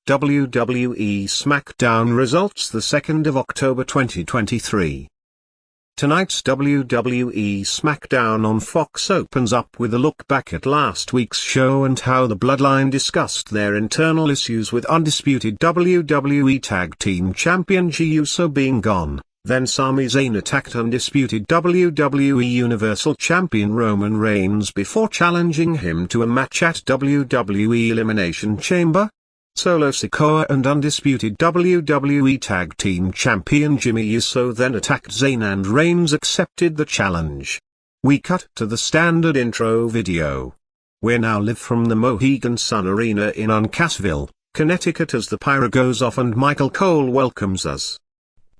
WWE SmackDown Results, the 2nd of October 2023. Tonight's WWE SmackDown on Fox opens up with a look back at last week's show and how the Bloodline discussed their internal issues with undisputed WWE Tag Team Champion Jey Uso being gone. Then Sami Zayn attacked undisputed WWE Universal Champion Roman Reigns before challenging him to a match at WWE Elimination Chamber. Solo Sikoa and undisputed WWE Tag Team Champion Jimmy Uso then attacked Zayn and Reigns accepted the challenge. We cut to the standard intro video. We're now live from the Mohegan Sun Arena in Uncasville, Connecticut as the pyro goes off and Michael Cole welcomes us.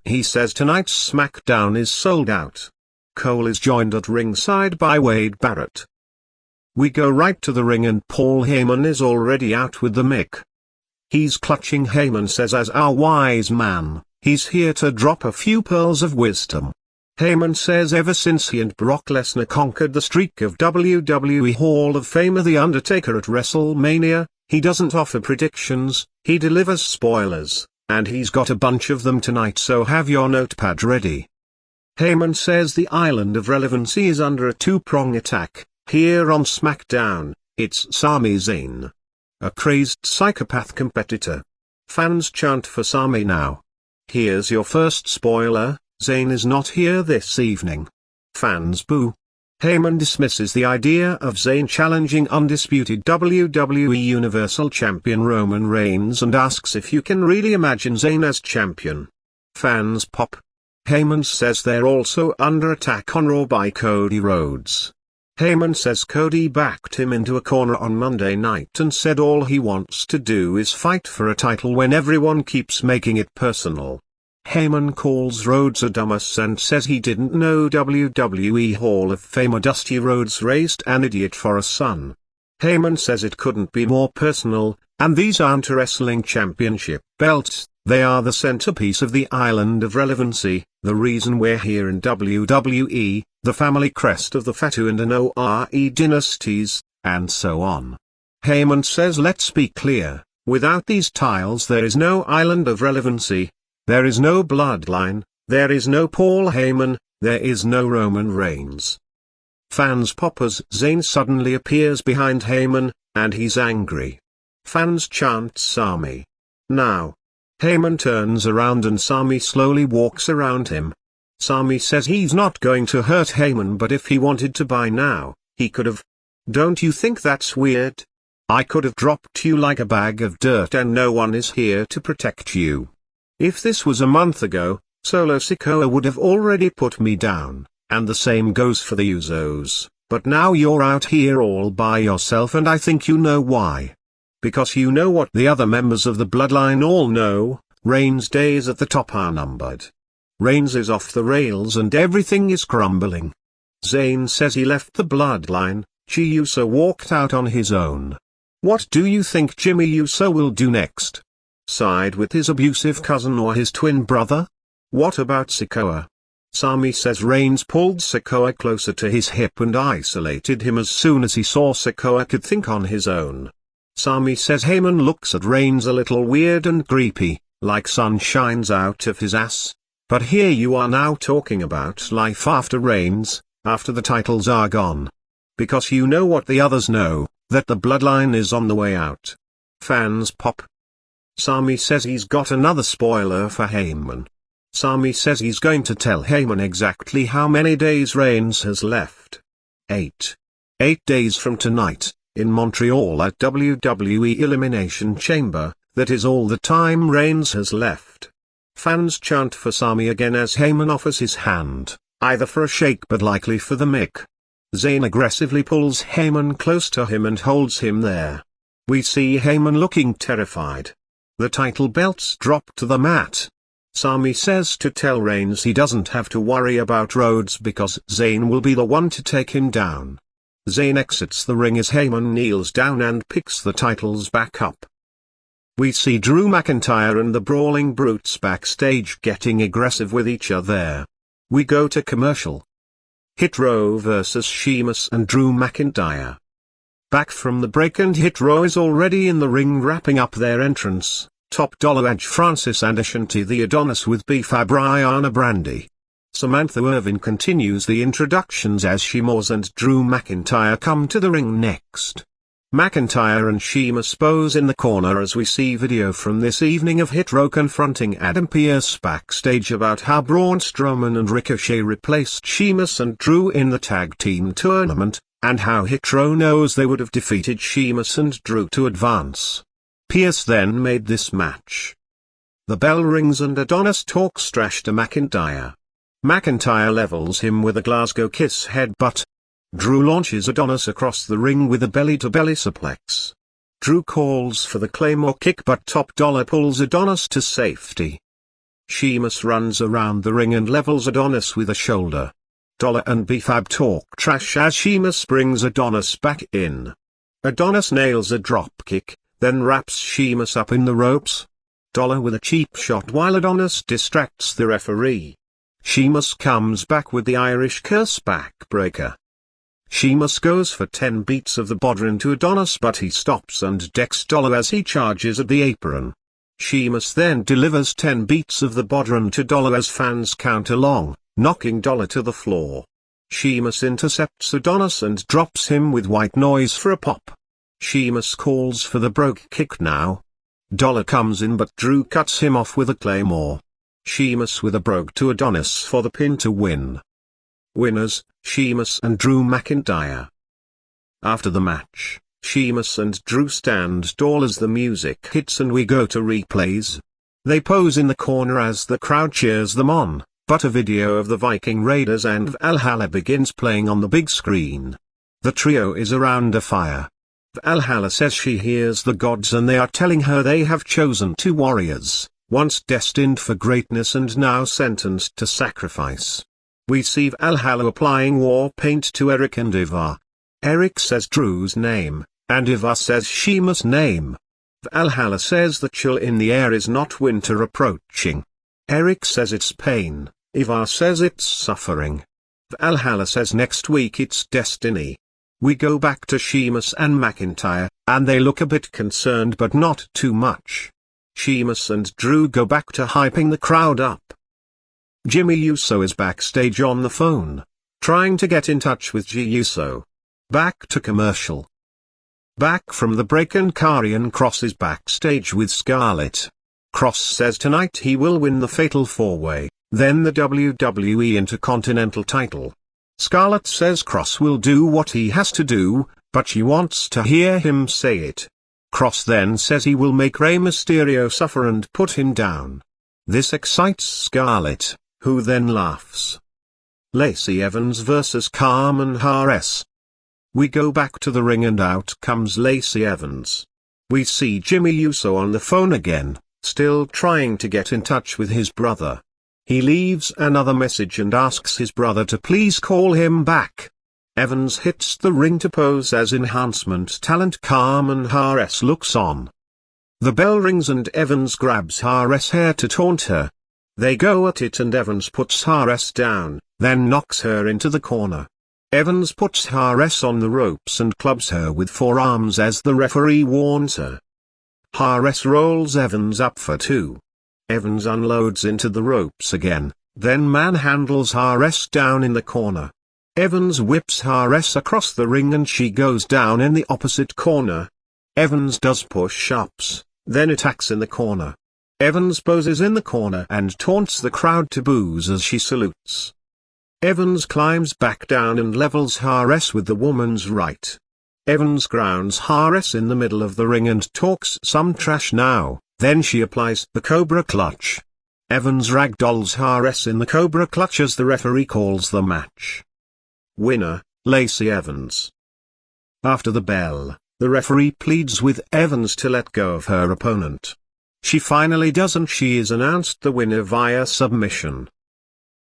He says tonight's SmackDown is sold out. Cole is joined at ringside by Wade Barrett. We go right to the ring and Paul Heyman is already out with the mic. He's clutching. Heyman says as our wise man, he's here to drop a few pearls of wisdom. Heyman says ever since he and Brock Lesnar conquered the streak of WWE Hall of Famer The Undertaker at WrestleMania, he doesn't offer predictions, he delivers spoilers, and he's got a bunch of them tonight, so have your notepad ready. Heyman says the island of relevancy is under a two-prong attack. Here on SmackDown, it's Sami Zayn, a crazed psychopath competitor. Fans chant for Sami now. Here's your first spoiler, Zayn is not here this evening. Fans boo. Heyman dismisses the idea of Zayn challenging undisputed WWE Universal Champion Roman Reigns and asks if you can really imagine Zayn as champion. Fans pop. Heyman says they're also under attack on Raw by Cody Rhodes. Heyman says Cody backed him into a corner on Monday night and said all he wants to do is fight for a title when everyone keeps making it personal. Heyman calls Rhodes a dumbass and says he didn't know WWE Hall of Famer Dusty Rhodes raised an idiot for a son. Heyman says it couldn't be more personal, and these aren't a wrestling championship belts, they are the centerpiece of the island of relevancy, the reason we're here in WWE, the family crest of the Fatu and Anoa'i dynasties, and so on. Heyman says let's be clear, without these tiles there is no island of relevancy, there is no bloodline, there is no Paul Heyman, there is no Roman Reigns. Fans pop as Zayn suddenly appears behind Heyman, and he's angry. Fans chant Sami. Now. Heyman turns around and Sami slowly walks around him. Sami says he's not going to hurt Heyman, but if he wanted to by now, he could have. Don't you think that's weird? I could have dropped you like a bag of dirt and no one is here to protect you. If this was a month ago, Solo Sikoa would have already put me down, and the same goes for the Usos, but now you're out here all by yourself and I think you know why. Because you know what the other members of the Bloodline all know, Reigns' days at the top are numbered. Reigns is off the rails and everything is crumbling. Zayn says he left the Bloodline, Jey Uso walked out on his own. What do you think Jimmy Uso will do next? Side with his abusive cousin or his twin brother? What about Sikoa? Sami says Reigns pulled Sikoa closer to his hip and isolated him as soon as he saw Sikoa could think on his own. Sami says Heyman looks at Reigns a little weird and creepy, like sun shines out of his ass. But here you are now talking about life after Reigns, after the titles are gone. Because you know what the others know, that the Bloodline is on the way out. Fans pop. Sami says he's got another spoiler for Heyman. Sami says he's going to tell Heyman exactly how many days Reigns has left. 8. 8 days from tonight, in Montreal at WWE Elimination Chamber, that is all the time Reigns has left. Fans chant for Sami again as Heyman offers his hand, either for a shake but likely for the mic. Zayn aggressively pulls Heyman close to him and holds him there. We see Heyman looking terrified. The title belts drop to the mat. Sami says to tell Reigns he doesn't have to worry about Rhodes because Zayn will be the one to take him down. Zayn exits the ring as Heyman kneels down and picks the titles back up. We see Drew McIntyre and the Brawling Brutes backstage getting aggressive with each other. We go to commercial. Hit Row vs Sheamus and Drew McIntyre. Back from the break and Hit Row is already in the ring wrapping up their entrance. Top Dollar Edge Francis and Ashanti the Adonis with B-Fab Brianna Brandy. Samantha Irvin continues the introductions as Sheamus and Drew McIntyre come to the ring next. McIntyre and Sheamus pose in the corner as we see video from this evening of Hit Row confronting Adam Pearce backstage about how Braun Strowman and Ricochet replaced Sheamus and Drew in the tag team tournament, and how Hit Row knows they would have defeated Sheamus and Drew to advance. Pearce then made this match. The bell rings and Adonis talks trash to McIntyre. McIntyre levels him with a Glasgow kiss headbutt. Drew launches Adonis across the ring with a belly-to-belly suplex. Drew calls for the Claymore kick but Top Dollar pulls Adonis to safety. Sheamus runs around the ring and levels Adonis with a shoulder. Dollar and B-Fab talk trash as Sheamus brings Adonis back in. Adonis nails a drop kick, then wraps Sheamus up in the ropes. Dollar with a cheap shot while Adonis distracts the referee. Sheamus comes back with the Irish Curse backbreaker. Sheamus goes for 10 beats of the Bodhrán to Adonis but he stops and decks Dollar as he charges at the apron. Sheamus then delivers 10 beats of the Bodhrán to Dollar as fans count along, knocking Dollar to the floor. Sheamus intercepts Adonis and drops him with white noise for a pop. Sheamus calls for the brogue kick now. Dollar comes in but Drew cuts him off with a Claymore. Sheamus with a brogue to Adonis for the pin to win. Winners, Sheamus and Drew McIntyre. After the match, Sheamus and Drew stand tall as the music hits and we go to replays. They pose in the corner as the crowd cheers them on, but a video of the Viking Raiders and Valhalla begins playing on the big screen. The trio is around a fire. Valhalla says she hears the gods and they are telling her they have chosen 2 warriors, once destined for greatness and now sentenced to sacrifice. We see Valhalla applying war paint to Eric and Ivar. Eric says Drew's name, and Ivar says Sheamus' name. Valhalla says the chill in the air is not winter approaching. Eric says it's pain, Ivar says it's suffering. Valhalla says next week it's destiny. We go back to Sheamus and McIntyre, and they look a bit concerned but not too much. Sheamus and Drew go back to hyping the crowd up. Jimmy Uso is backstage on the phone, trying to get in touch with G Uso. Back to commercial. Back from the break and Karrion Kross is backstage with Scarlett. Kross says tonight he will win the Fatal 4-Way, then the WWE Intercontinental title. Scarlett says Kross will do what he has to do, but she wants to hear him say it. Kross then says he will make Rey Mysterio suffer and put him down. This excites Scarlett, who then laughs. Lacey Evans vs. Carmen Harris. We go back to the ring and out comes Lacey Evans. We see Jimmy Uso on the phone again, still trying to get in touch with his brother. He leaves another message and asks his brother to please call him back. Evans hits the ring to pose as enhancement talent. Carmen Harris looks on. The bell rings and Evans grabs Harris' hair to taunt her. They go at it and Evans puts Harris down, then knocks her into the corner. Evans puts Harris on the ropes and clubs her with forearms as the referee warns her. Harris rolls Evans up for 2. Evans unloads into the ropes again, then manhandles Harris down in the corner. Evans whips Harris across the ring and she goes down in the opposite corner. Evans does push-ups, then attacks in the corner. Evans poses in the corner and taunts the crowd to boos as she salutes. Evans climbs back down and levels Harris with the woman's right. Evans grounds Harris in the middle of the ring and talks some trash now, then she applies the Cobra Clutch. Evans ragdolls Harris in the Cobra Clutch as the referee calls the match. Winner, Lacey Evans. After the bell, the referee pleads with Evans to let go of her opponent. She finally does and she is announced the winner via submission.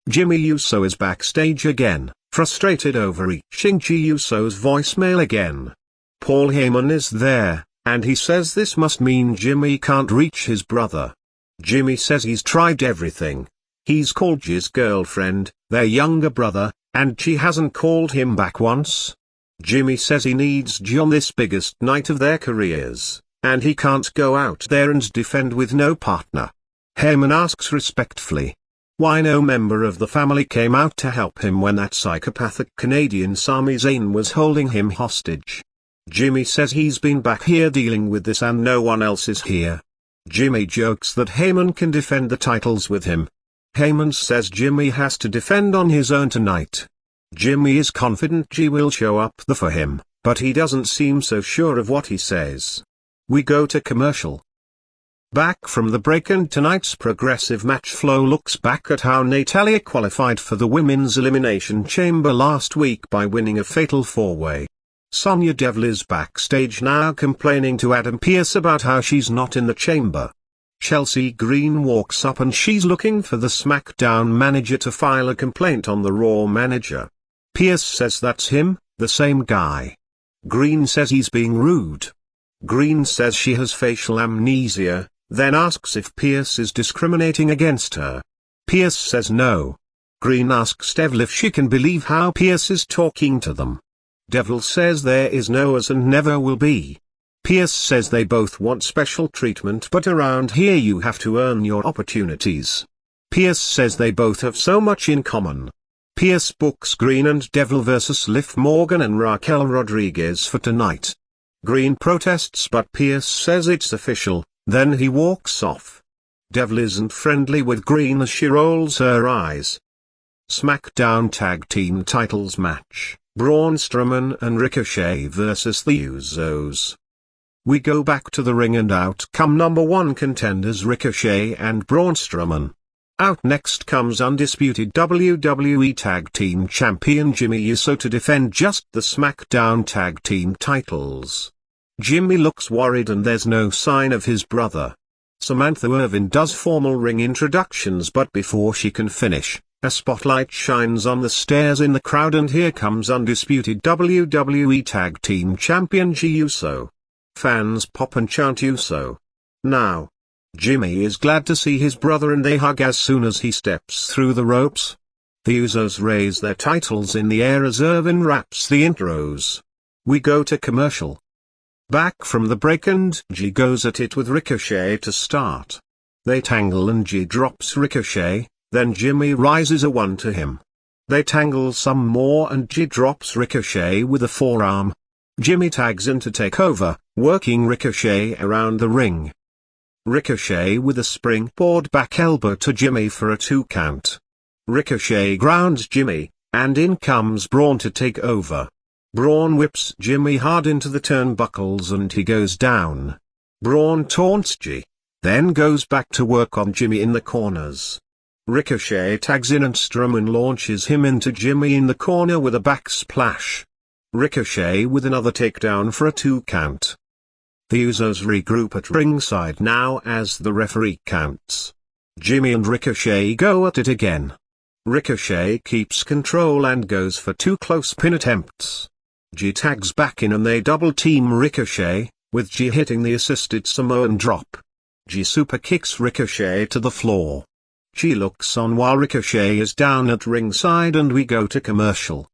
Jimmy Uso is backstage again, frustrated over reaching G Uso's voicemail again. Paul Heyman is there, and he says this must mean Jimmy can't reach his brother. Jimmy says he's tried everything. He's called G's girlfriend, their younger brother, and she hasn't called him back once. Jimmy says he needs G on this biggest night of their careers, and he can't go out there and defend with no partner. Heyman asks respectfully, why no member of the family came out to help him when that psychopathic Canadian Sami Zayn was holding him hostage. Jimmy says he's been back here dealing with this and no one else is here. Jimmy jokes that Heyman can defend the titles with him. Heyman says Jimmy has to defend on his own tonight. Jimmy is confident G will show up for him, but he doesn't seem so sure of what he says. We go to commercial. Back from the break, and tonight's progressive match flow looks back at how Natalya qualified for the Women's Elimination Chamber last week by winning a fatal four-way. Sonya Deville is backstage now complaining to Adam Pearce about how she's not in the chamber. Chelsea Green walks up and she's looking for the SmackDown manager to file a complaint on the Raw manager. Pearce says that's him, the same guy. Green says he's being rude. Green says she has facial amnesia, then asks if Pearce is discriminating against her. Pearce says no. Green asks Deville if she can believe how Pearce is talking to them. Deville says there is no as and never will be. Pearce says they both want special treatment, but around here you have to earn your opportunities. Pearce says they both have so much in common. Pearce books Green and Deville versus Liv Morgan and Raquel Rodriguez for tonight. Green protests but Pearce says it's official, then he walks off. Deville isn't friendly with Green as she rolls her eyes. SmackDown Tag Team Titles match, Braun Strowman and Ricochet versus the Usos. We go back to the ring and out come number one contenders Ricochet and Braun Strowman. Out next comes undisputed WWE Tag Team Champion Jimmy Uso to defend just the SmackDown Tag Team titles. Jimmy looks worried and there's no sign of his brother. Samantha Irvin does formal ring introductions, but before she can finish, a spotlight shines on the stairs in the crowd and here comes undisputed WWE Tag Team Champion Jey Uso. Fans pop and chant Uso. Now, Jimmy is glad to see his brother and they hug as soon as he steps through the ropes. The Usos raise their titles in the air as Irvin raps the intros. We go to commercial. Back from the break and Jey goes at it with Ricochet to start. They tangle and Jey drops Ricochet, then Jimmy rises a one to him. They tangle some more and Jey drops Ricochet with a forearm. Jimmy tags in to take over, working Ricochet around the ring. Ricochet with a springboard back elbow to Jimmy for a 2 count. Ricochet grounds Jimmy, and in comes Braun to take over. Braun whips Jimmy hard into the turnbuckles and he goes down. Braun taunts Jey, then goes back to work on Jimmy in the corners. Ricochet tags in and Strowman launches him into Jimmy in the corner with a back splash. Ricochet with another takedown for a 2 count. The Usos regroup at ringside now as the referee counts. Jimmy and Ricochet go at it again. Ricochet keeps control and goes for 2 close pin attempts. Jey tags back in and they double team Ricochet, with Jey hitting the assisted Samoan drop. Jey super kicks Ricochet to the floor. Jey looks on while Ricochet is down at ringside and we go to commercial.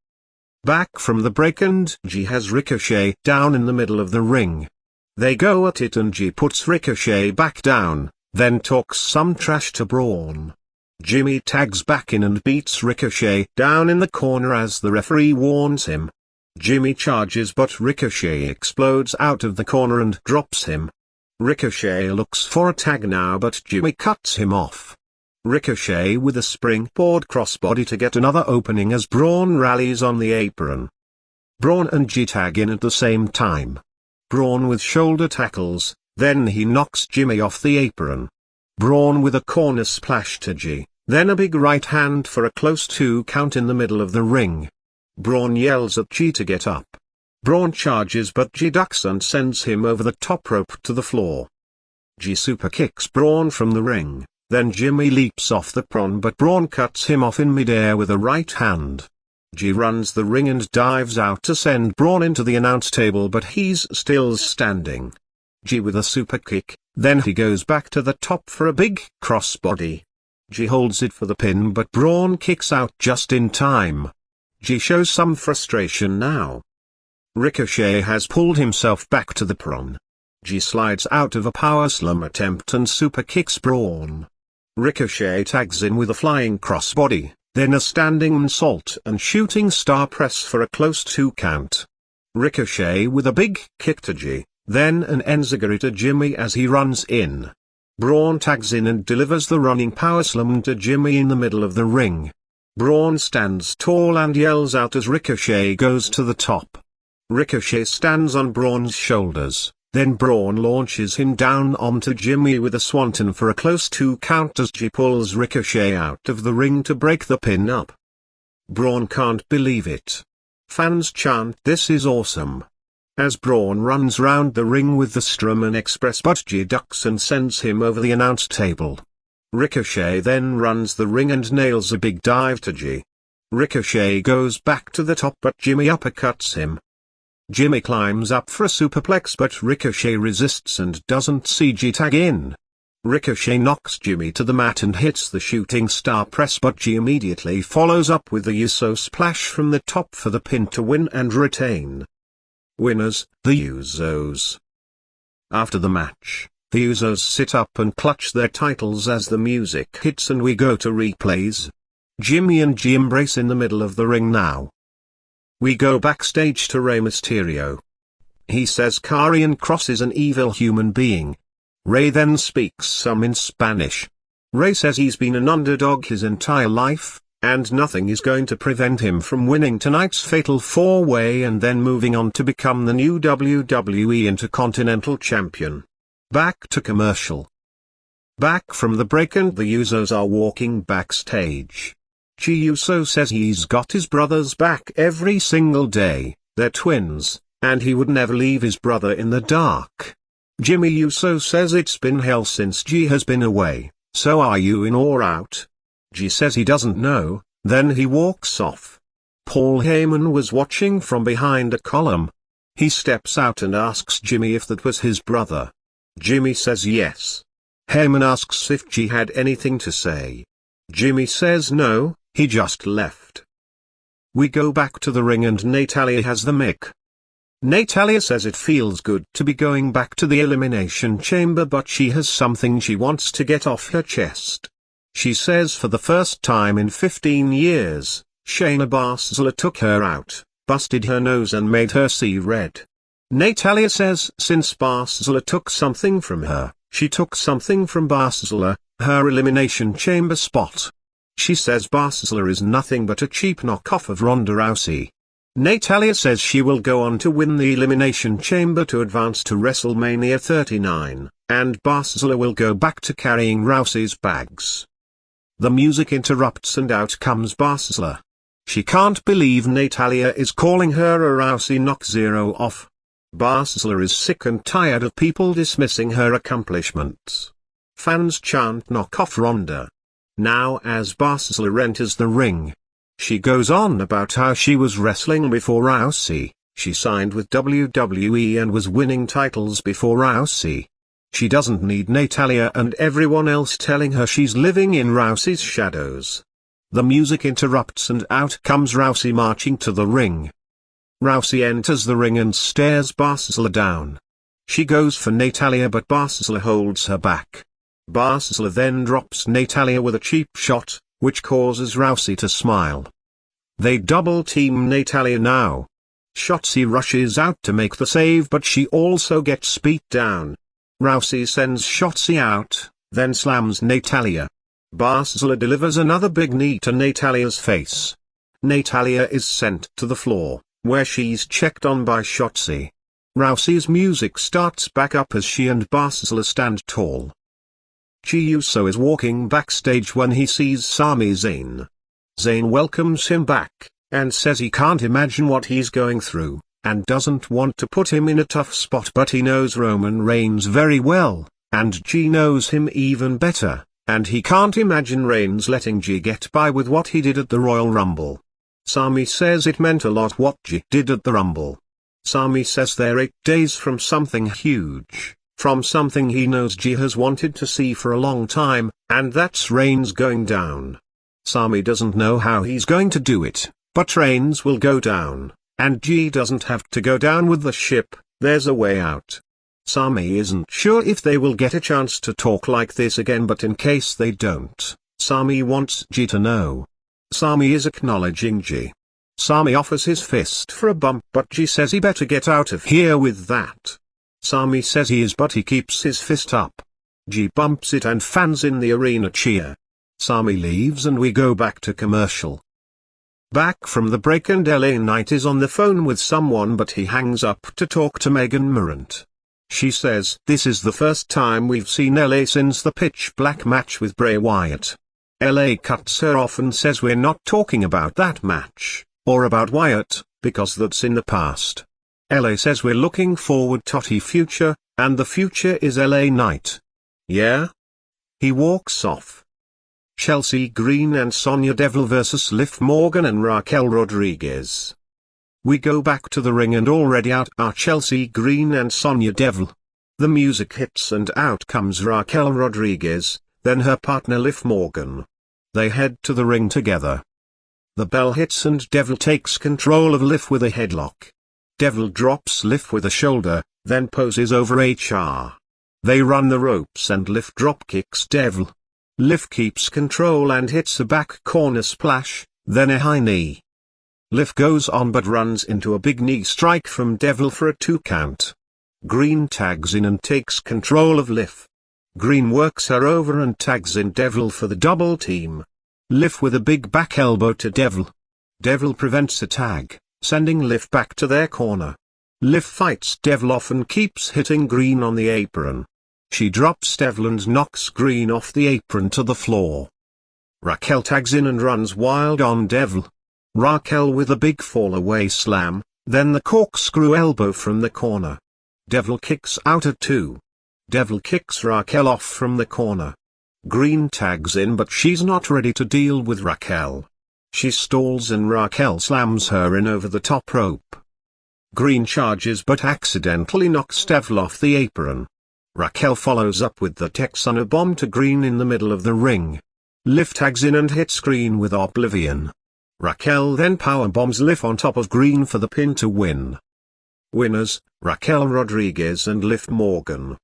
Back from the break and Jey has Ricochet down in the middle of the ring. They go at it and Jey puts Ricochet back down, then talks some trash to Braun. Jimmy tags back in and beats Ricochet down in the corner as the referee warns him. Jimmy charges but Ricochet explodes out of the corner and drops him. Ricochet looks for a tag now but Jimmy cuts him off. Ricochet with a springboard crossbody to get another opening as Braun rallies on the apron. Braun and Jey tag in at the same time. Braun with shoulder tackles, then he knocks Jimmy off the apron. Braun with a corner splash to Jey, then a big right hand for a close 2 count in the middle of the ring. Braun yells at Jey to get up. Braun charges but Jey ducks and sends him over the top rope to the floor. Jey super kicks Braun from the ring. Then Jimmy leaps off the apron but Braun cuts him off in midair with a right hand. Jey runs the ring and dives out to send Braun into the announce table but he's still standing. Jey with a super kick, then he goes back to the top for a big crossbody. Jey holds it for the pin but Braun kicks out just in time. Jey shows some frustration now. Ricochet has pulled himself back to the apron. G slides out of a power slam attempt and super kicks Braun. Ricochet tags in with a flying crossbody, then a standing moonsault and shooting star press for a close 2 count. Ricochet with a big kick to G, then an enziguri to Jimmy as he runs in. Braun tags in and delivers the running power slam to Jimmy in the middle of the ring. Braun stands tall and yells out as Ricochet goes to the top. Ricochet stands on Braun's shoulders, then Braun launches him down onto Jimmy with a swanton for a close 2 count as G pulls Ricochet out of the ring to break the pin up. Braun can't believe it. Fans chant "This is awesome" as Braun runs round the ring with the Strowman Express, but G ducks and sends him over the announce table. Ricochet then runs the ring and nails a big dive to G. Ricochet goes back to the top but Jimmy uppercuts him. Jimmy climbs up for a superplex but Ricochet resists and doesn't see G tag in. Ricochet knocks Jimmy to the mat and hits the shooting star press, but G immediately follows up with the Uso splash from the top for the pin to win and retain. Winners, the Usos. After the match, the Usos sit up and clutch their titles as the music hits and we go to replays. Jimmy and G embrace in the middle of the ring now. We go backstage to Rey Mysterio. He says Karrion Kross is an evil human being. Rey then speaks some in Spanish. Rey says he's been an underdog his entire life, and nothing is going to prevent him from winning tonight's Fatal 4-Way and then moving on to become the new WWE Intercontinental Champion. Back to commercial. Back from the break and the Usos are walking backstage. Chi Uso says he's got his brother's back every single day, they're twins, and he would never leave his brother in the dark. Jimmy Uso says it's been hell since G has been away, so are you in or out? G says he doesn't know, then he walks off. Paul Heyman was watching from behind a column. He steps out and asks Jimmy if that was his brother. Jimmy says yes. Heyman asks if G had anything to say. Jimmy says no, he just left. We go back to the ring and Natalya has the mic. Natalya says it feels good to be going back to the Elimination Chamber, but she has something she wants to get off her chest. She says for the first time in 15 years, Shayna Baszler took her out, busted her nose and made her see red. Natalya says since Baszler took something from her, she took something from Baszler, her Elimination Chamber spot. She says Baszler is nothing but a cheap knockoff of Ronda Rousey. Natalya says she will go on to win the Elimination Chamber to advance to WrestleMania 39, and Baszler will go back to carrying Rousey's bags. The music interrupts and out comes Baszler. She can't believe Natalya is calling her a Rousey knock zero off. Baszler is sick and tired of people dismissing her accomplishments. Fans chant knock off Ronda. Now as Baszler enters the ring, she goes on about how she was wrestling before Rousey, she signed with WWE and was winning titles before Rousey. She doesn't need Natalya and everyone else telling her she's living in Rousey's shadows. The music interrupts and out comes Rousey marching to the ring. Rousey enters the ring and stares Baszler down. She goes for Natalya but Baszler holds her back. Baszler then drops Natalya with a cheap shot, which causes Rousey to smile. They double-team Natalya now. Shotzi rushes out to make the save but she also gets beat down. Rousey sends Shotzi out, then slams Natalya. Baszler delivers another big knee to Natalya's face. Natalya is sent to the floor, where she's checked on by Shotzi. Rousey's music starts back up as she and Baszler stand tall. Chi Uso is walking backstage when he sees Sami Zayn. Zayn welcomes him back, and says he can't imagine what he's going through, and doesn't want to put him in a tough spot, but he knows Roman Reigns very well, and G knows him even better, and he can't imagine Reigns letting G get by with what he did at the Royal Rumble. Sami says it meant a lot what G did at the Rumble. Sami says they're 8 days from something huge. From something he knows G has wanted to see for a long time, and that's Reigns going down. Sami doesn't know how he's going to do it, but Reigns will go down, and G doesn't have to go down with the ship, there's a way out. Sami isn't sure if they will get a chance to talk like this again, but in case they don't, Sami wants G to know. Sami is acknowledging G. Sami offers his fist for a bump, but G says he better get out of here with that. Sami says he is, but he keeps his fist up. G bumps it and fans in the arena cheer. Sami leaves and we go back to commercial. Back from the break and LA Knight is on the phone with someone, but he hangs up to talk to Megan Morant. She says this is the first time we've seen LA since the pitch black match with Bray Wyatt. LA cuts her off and says we're not talking about that match, or about Wyatt, because that's in the past. LA says we're looking forward to the future, and the future is LA Knight. Yeah? He walks off. Chelsea Green and Sonya Deville vs Liv Morgan and Raquel Rodriguez. We go back to the ring and already out are Chelsea Green and Sonya Deville. The music hits and out comes Raquel Rodriguez, then her partner Liv Morgan. They head to the ring together. The bell hits and Deville takes control of Liv with a headlock. Deville drops Liv with a shoulder, then poses over HR. They run the ropes and Liv dropkicks Deville. Liv keeps control and hits a back corner splash, then a high knee. Liv goes on but runs into a big knee strike from Deville for a 2 count. Green tags in and takes control of Liv. Green works her over and tags in Deville for the double team. Liv with a big back elbow to Deville. Deville prevents a tag, sending Liv back to their corner. Liv fights Deville off and keeps hitting Green on the apron. She drops Deville and knocks Green off the apron to the floor. Raquel tags in and runs wild on Deville. Raquel with a big fall-away slam, then the corkscrew elbow from the corner. Deville kicks out at 2. Deville kicks Raquel off from the corner. Green tags in but she's not ready to deal with Raquel. She stalls and Raquel slams her in over the top rope. Green charges but accidentally knocks Deville off the apron. Raquel follows up with the Texana bomb to Green in the middle of the ring. Liv tags in and hits Green with Oblivion. Raquel then powerbombs Liv on top of Green for the pin to win. Winners, Raquel Rodriguez and Liv Morgan.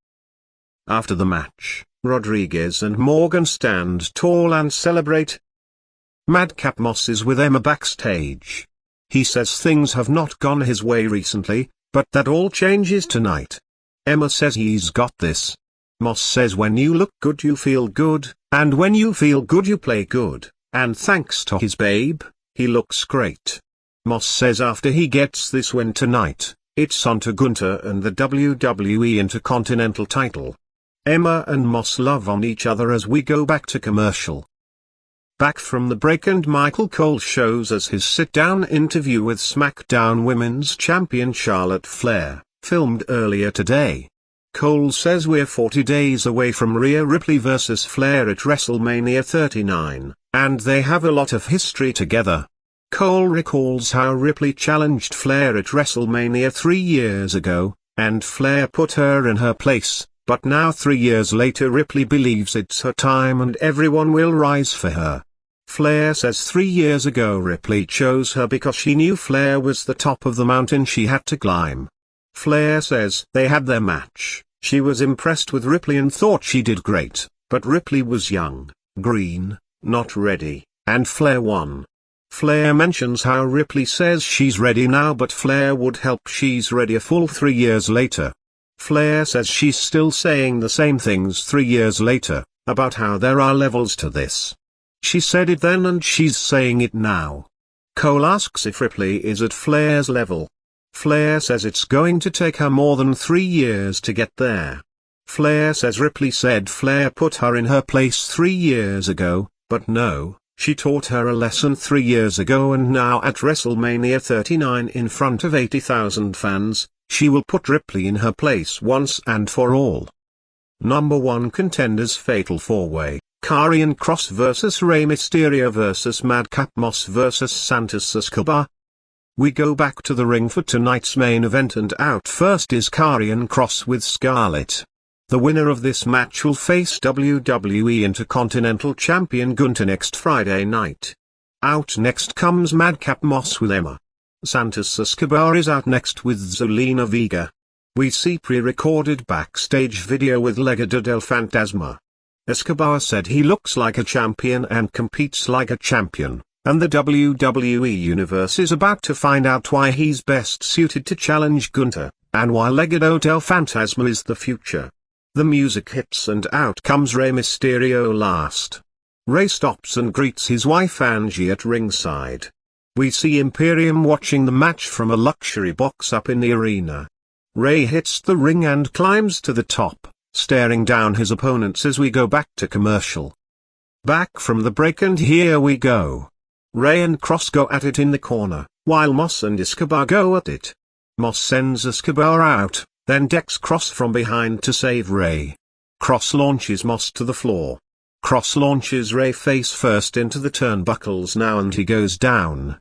After the match, Rodriguez and Morgan stand tall and celebrate. Madcap Moss is with Emma backstage. He says things have not gone his way recently, but that all changes tonight. Emma says he's got this. Moss says when you look good you feel good, and when you feel good you play good, and thanks to his babe, he looks great. Moss says after he gets this win tonight, it's on to Gunther and the WWE Intercontinental title. Emma and Moss love on each other as we go back to commercial. Back from the break and Michael Cole shows us his sit-down interview with SmackDown Women's Champion Charlotte Flair, filmed earlier today. Cole says we're 40 days away from Rhea Ripley vs Flair at WrestleMania 39, and they have a lot of history together. Cole recalls how Ripley challenged Flair at WrestleMania 3 years ago, and Flair put her in her place, but now 3 years later Ripley believes it's her time and everyone will rise for her. Flair says 3 years ago Ripley chose her because she knew Flair was the top of the mountain she had to climb. Flair says they had their match, she was impressed with Ripley and thought she did great, but Ripley was young, green, not ready, and Flair won. Flair mentions how Ripley says she's ready now but Flair would help she's ready a full 3 years later. Flair says she's still saying the same things 3 years later, about how there are levels to this. She said it then and she's saying it now. Cole asks if Ripley is at Flair's level. Flair says it's going to take her more than 3 years to get there. Flair says Ripley said Flair put her in her place 3 years ago, but no, she taught her a lesson 3 years ago and now at WrestleMania 39 in front of 80,000 fans, she will put Ripley in her place once and for all. Number 1 contenders Fatal 4-Way, Karrion Kross vs Rey Mysterio vs Madcap Moss vs Santos Escobar. We go back to the ring for tonight's main event and out first is Karrion Kross with Scarlett. The winner of this match will face WWE Intercontinental Champion Gunther next Friday night. Out next comes Madcap Moss with Emma. Santos Escobar is out next with Zelina Vega. We see pre-recorded backstage video with Legado del Fantasma. Escobar said he looks like a champion and competes like a champion, and the WWE Universe is about to find out why he's best suited to challenge Gunther, and why Legado del Fantasma is the future. The music hits and out comes Rey Mysterio last. Rey stops and greets his wife Angie at ringside. We see Imperium watching the match from a luxury box up in the arena. Rey hits the ring and climbs to the top, staring down his opponents as we go back to commercial. Back from the break and here we go. Rey and Cross go at it in the corner, while Moss and Escobar go at it. Moss sends Escobar out, then decks Cross from behind to save Rey. Cross launches Moss to the floor. Cross launches Rey face first into the turnbuckles now and he goes down.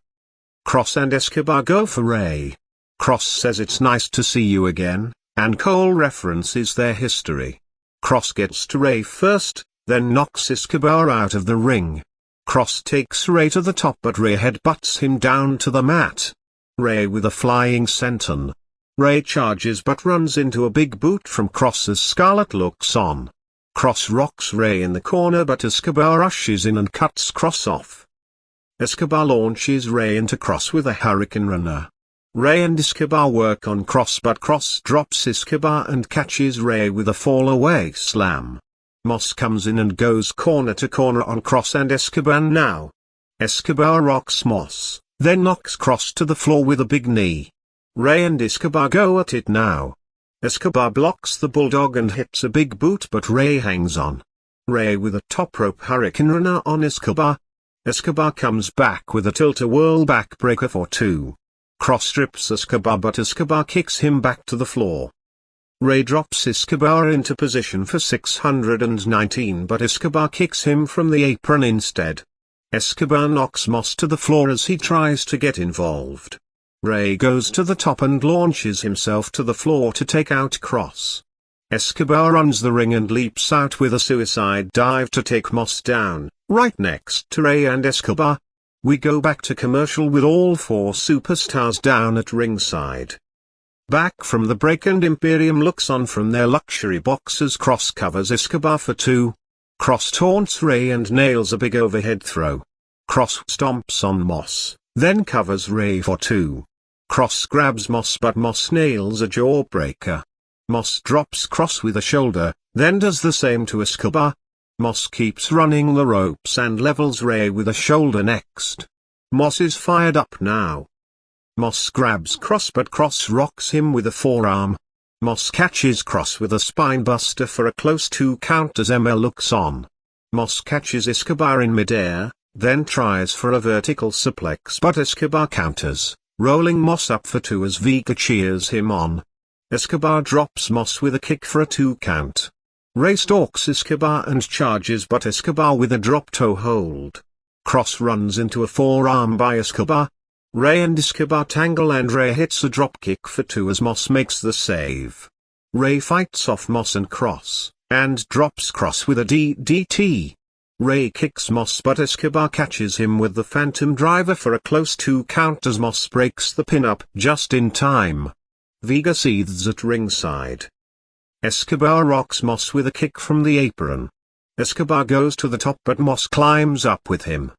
Cross and Escobar go for Rey. Cross says it's nice to see you again, and Cole references their history. Cross gets to Rey first, then knocks Escobar out of the ring. Cross takes Rey to the top but Rey headbutts him down to the mat. Rey with a flying senton. Rey charges but runs into a big boot from Cross as Scarlett looks on. Cross rocks Rey in the corner but Escobar rushes in and cuts Cross off. Escobar launches Rey into Cross with a Hurricane Runner. Rey and Escobar work on Cross but Cross drops Escobar and catches Rey with a fall-away slam. Moss comes in and goes corner to corner on Cross and Escobar now. Escobar rocks Moss, then knocks Cross to the floor with a big knee. Rey and Escobar go at it now. Escobar blocks the Bulldog and hits a big boot but Rey hangs on. Rey with a top rope Hurricane Runner on Escobar. Escobar comes back with a tilt-a-whirl backbreaker for 2. Cross strips Escobar but Escobar kicks him back to the floor. Rey drops Escobar into position for 619 but Escobar kicks him from the apron instead. Escobar knocks Moss to the floor as he tries to get involved. Rey goes to the top and launches himself to the floor to take out Cross. Escobar runs the ring and leaps out with a suicide dive to take Moss down, right next to Rey and Escobar. We go back to commercial with all 4 superstars down at ringside. Back from the break and Imperium looks on from their luxury box as Cross covers Escobar for 2. Cross taunts Rey and nails a big overhead throw. Cross stomps on Moss, then covers Rey for 2. Cross grabs Moss but Moss nails a jawbreaker. Moss drops Cross with a shoulder, then does the same to Escobar. Moss keeps running the ropes and levels Rey with a shoulder next. Moss is fired up now. Moss grabs Cross but Cross rocks him with a forearm. Moss catches Cross with a spinebuster for a close 2 count as Emma looks on. Moss catches Escobar in midair, then tries for a vertical suplex but Escobar counters, rolling Moss up for 2 as Vega cheers him on. Escobar drops Moss with a kick for a 2 count. Rey stalks Escobar and charges but Escobar with a drop toe hold. Cross runs into a forearm by Escobar. Rey and Escobar tangle and Rey hits a drop kick for 2 as Moss makes the save. Rey fights off Moss and Cross, and drops Cross with a DDT. Rey kicks Moss but Escobar catches him with the Phantom Driver for a close 2 count as Moss breaks the pin up just in time. Vega seethes at ringside. Escobar rocks Moss with a kick from the apron. Escobar goes to the top but Moss climbs up with him.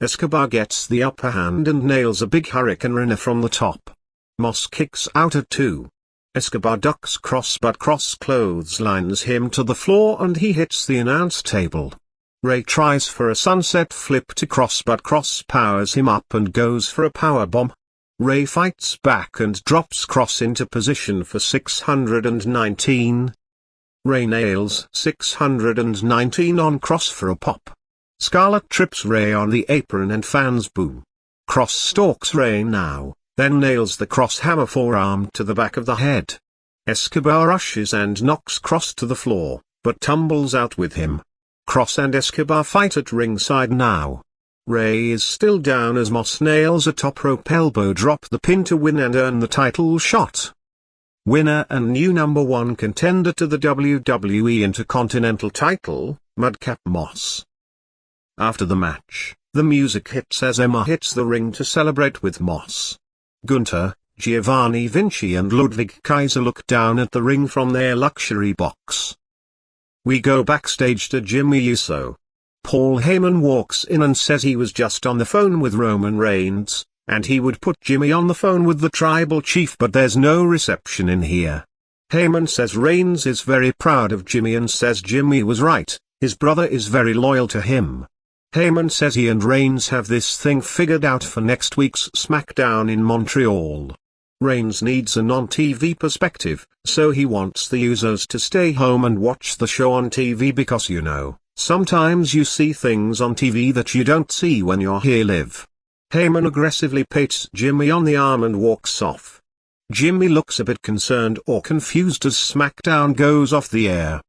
Escobar gets the upper hand and nails a big Hurricane Runner from the top. Moss kicks out at 2. Escobar ducks Cross but Cross clotheslines him to the floor and he hits the announce table. Rey tries for a sunset flip to Cross but Cross powers him up and goes for a powerbomb. Rey fights back and drops Cross into position for 619. Rey nails 619 on Cross for a pop. Scarlett trips Rey on the apron and fans boo. Cross stalks Rey now, then nails the Cross hammer forearm to the back of the head. Escobar rushes and knocks Cross to the floor, but tumbles out with him. Cross and Escobar fight at ringside now. Rey is still down as Moss nails a top rope elbow drop the pin to win and earn the title shot. Winner and new number 1 contender to the WWE Intercontinental title, Madcap Moss. After the match, the music hits as Emma hits the ring to celebrate with Moss. Gunther, Giovanni Vinci and Ludwig Kaiser look down at the ring from their luxury box. We go backstage to Jimmy Uso. Paul Heyman walks in and says he was just on the phone with Roman Reigns, and he would put Jimmy on the phone with the tribal chief, but there's no reception in here. Heyman says Reigns is very proud of Jimmy and says Jimmy was right, his brother is very loyal to him. Heyman says he and Reigns have this thing figured out for next week's SmackDown in Montreal. Reigns needs a non-TV perspective, so he wants the Usos to stay home and watch the show on TV because sometimes you see things on TV that you don't see when you're here live. Heyman aggressively pats Jimmy on the arm and walks off. Jimmy looks a bit concerned or confused as SmackDown goes off the air.